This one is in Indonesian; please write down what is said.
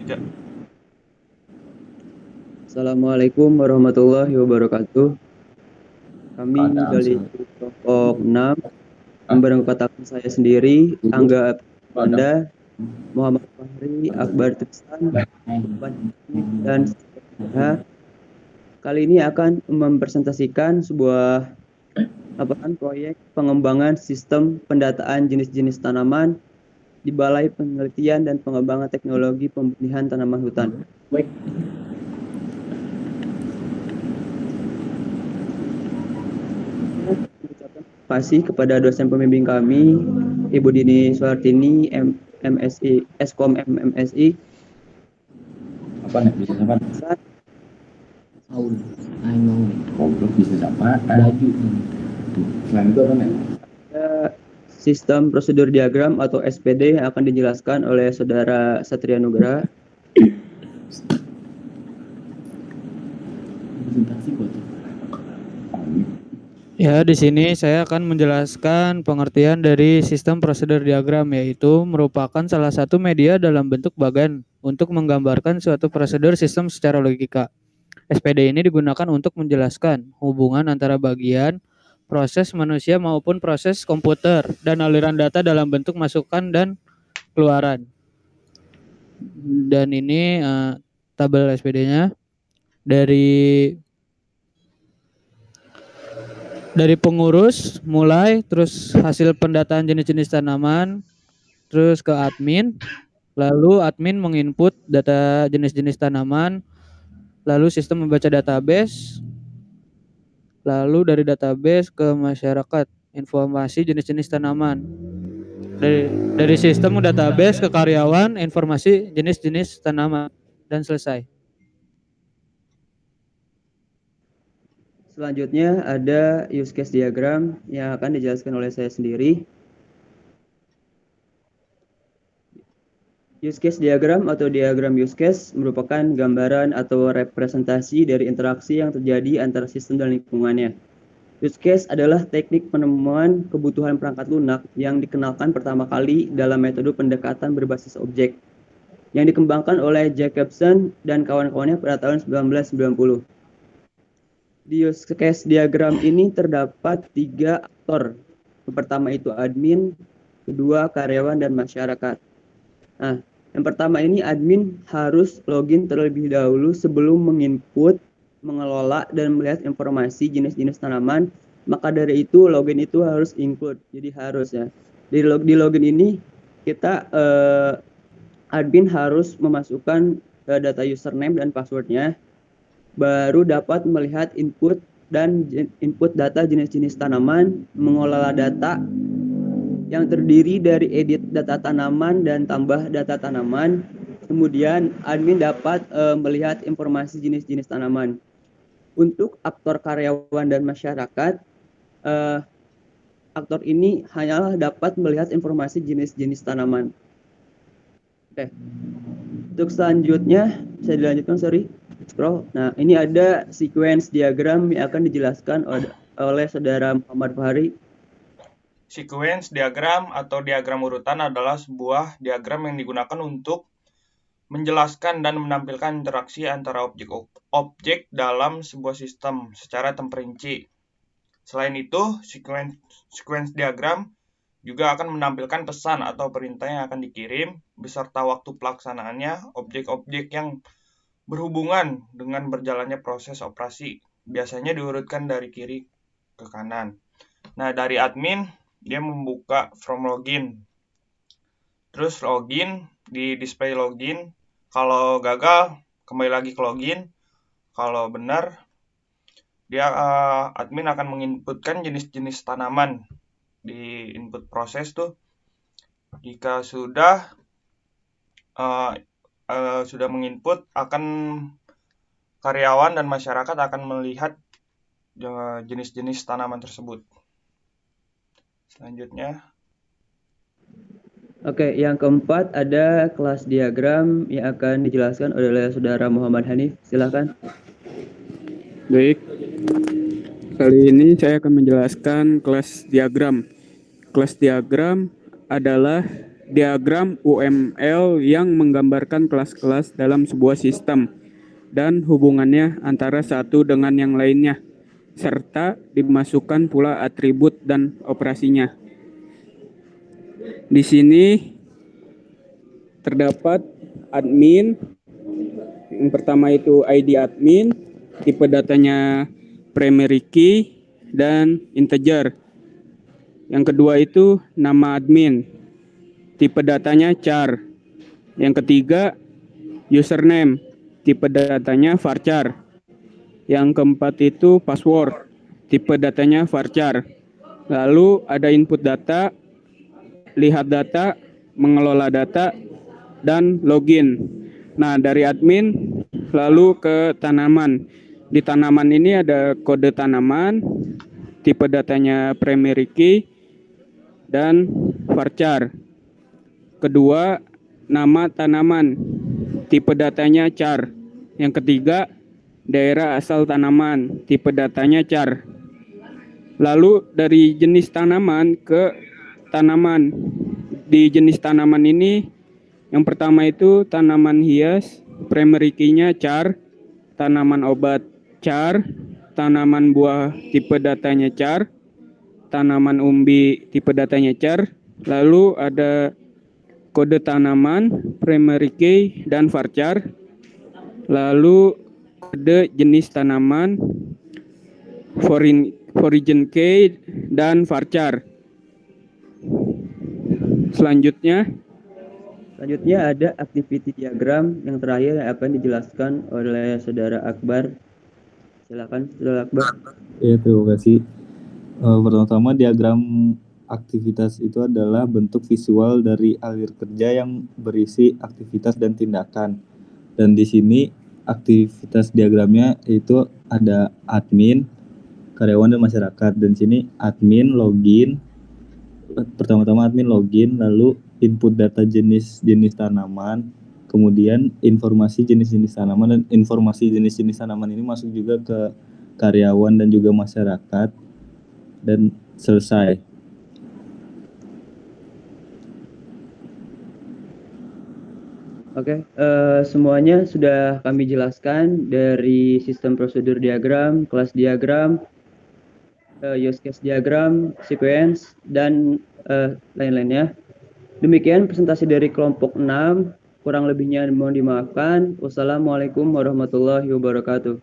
Ya, Assalamualaikum warahmatullahi wabarakatuh. Kami Ada dari unsur kelompok 6 yang ah beranggotakan saya sendiri, tubuh Angga ada Anda, Muhammad Fahri, Akbar Tristan, Irfan Hanif, dan Siti. Kali ini akan mempresentasikan sebuah proyek pengembangan sistem pendataan jenis-jenis tanaman di Balai Penelitian dan Pengembangan Teknologi Pembenihan Tanaman Hutan. baik. Mengucapkan terima kasih kepada dosen pembimbing kami, Ibu Dini Suhartini, MSI, Eskom MMSI. Apa nih bisnis apa? Aul, ay mau Goblok bisnis apa? baju Selain itu apa nih? Ada sistem prosedur diagram atau SPD yang akan dijelaskan oleh Saudara Satria Nugraha. presentasi buat Ya, di sini saya akan menjelaskan pengertian dari sistem prosedur diagram, yaitu merupakan salah satu media dalam bentuk bagan untuk menggambarkan suatu prosedur sistem secara logika. SPD ini digunakan untuk menjelaskan hubungan antara bagian, proses manusia maupun proses komputer, dan aliran data dalam bentuk masukan dan keluaran. Dan ini tabel SPD-nya dari pengurus mulai, terus hasil pendataan jenis-jenis tanaman, terus ke admin, lalu admin menginput data jenis-jenis tanaman, lalu sistem membaca database, lalu dari database ke masyarakat informasi jenis-jenis tanaman, dari sistem database ke karyawan informasi jenis-jenis tanaman, dan selesai. Selanjutnya ada use case diagram yang akan dijelaskan oleh saya sendiri. Use case diagram atau diagram use case merupakan gambaran atau representasi dari interaksi yang terjadi antara sistem dan lingkungannya. Use case adalah teknik penemuan kebutuhan perangkat lunak yang dikenalkan pertama kali dalam metode pendekatan berbasis objek yang dikembangkan oleh Jacobson dan kawan-kawannya pada tahun 1990. Di use case diagram ini terdapat 3 aktor. Yang pertama itu admin, kedua karyawan, dan masyarakat. Nah, yang pertama ini admin harus login terlebih dahulu sebelum menginput, mengelola, dan melihat informasi jenis-jenis tanaman. Maka dari itu login itu harus include, jadi harus ya. Di login ini kita admin harus memasukkan data username dan passwordnya, baru dapat melihat input data jenis-jenis tanaman, mengelola data yang terdiri dari edit data tanaman dan tambah data tanaman. Kemudian admin dapat melihat informasi jenis-jenis tanaman. Untuk aktor karyawan dan masyarakat, aktor ini hanyalah dapat melihat informasi jenis-jenis tanaman. Oke. Untuk selanjutnya, saya dilanjutkan, scroll. Nah, ini ada sequence diagram yang akan dijelaskan oleh Saudara Muhammad Fahri. sequence diagram atau diagram urutan adalah sebuah diagram yang digunakan untuk menjelaskan dan menampilkan interaksi antara objek-objek dalam sebuah sistem secara terperinci. Selain itu, sequence diagram juga akan menampilkan pesan atau perintah yang akan dikirim beserta waktu pelaksanaannya objek-objek yang berhubungan dengan berjalannya proses operasi. Biasanya diurutkan dari kiri ke kanan. Nah, dari admin, dia membuka from login. Terus login, di display login. Kalau gagal, kembali lagi ke login. Kalau benar, dia admin akan menginputkan jenis-jenis tanaman di input proses tuh. Jika sudah menginput, akan karyawan dan masyarakat akan melihat jenis-jenis tanaman tersebut. Selanjutnya. Oke, yang keempat ada kelas diagram yang akan dijelaskan oleh Saudara Muhammad Hanif. Silakan. Baik, kali ini saya akan menjelaskan kelas diagram. Kelas diagram adalah diagram UML yang menggambarkan kelas-kelas dalam sebuah sistem dan hubungannya antara satu dengan yang lainnya, serta dimasukkan pula atribut dan operasinya. Di sini terdapat admin. Yang pertama itu ID admin, tipe datanya primary key dan integer. Yang kedua itu nama admin, tipe datanya char. Yang ketiga username, tipe datanya varchar. Yang keempat itu password, tipe datanya varchar. Lalu ada input data, lihat data, mengelola data, dan login. Nah, dari admin lalu ke tanaman. Di tanaman ini ada kode tanaman, tipe datanya primary key, dan varchar. Kedua, nama tanaman, tipe datanya char. Yang ketiga, daerah asal tanaman, tipe datanya char. Lalu dari jenis tanaman ke tanaman. Di jenis tanaman ini, yang pertama itu tanaman hias, primary key-nya char, tanaman obat char, tanaman buah tipe datanya char, tanaman umbi tipe datanya char, lalu ada kode tanaman, primary key, dan varchar, lalu kode jenis tanaman, origin key, dan varchar. Selanjutnya ada activity diagram yang terakhir yang akan dijelaskan oleh Saudara Akbar. Silakan Saudara Akbar. Ya, terima kasih. Pertama-tama diagram aktivitas itu adalah bentuk visual dari alir kerja yang berisi aktivitas dan tindakan. Dan di sini aktivitas diagramnya itu ada admin, karyawan dan masyarakat. Dan sini admin login, pertama-tama admin login, lalu input data jenis-jenis tanaman, kemudian informasi jenis-jenis tanaman, dan informasi jenis-jenis tanaman ini masuk juga ke karyawan dan juga masyarakat, dan selesai. Oke, semuanya sudah kami jelaskan dari sistem prosedur diagram, kelas diagram, use case diagram, sequence, dan lain-lainnya. Demikian presentasi dari kelompok 6. Kurang lebihnya mohon dimaafkan. Wassalamualaikum warahmatullahi wabarakatuh.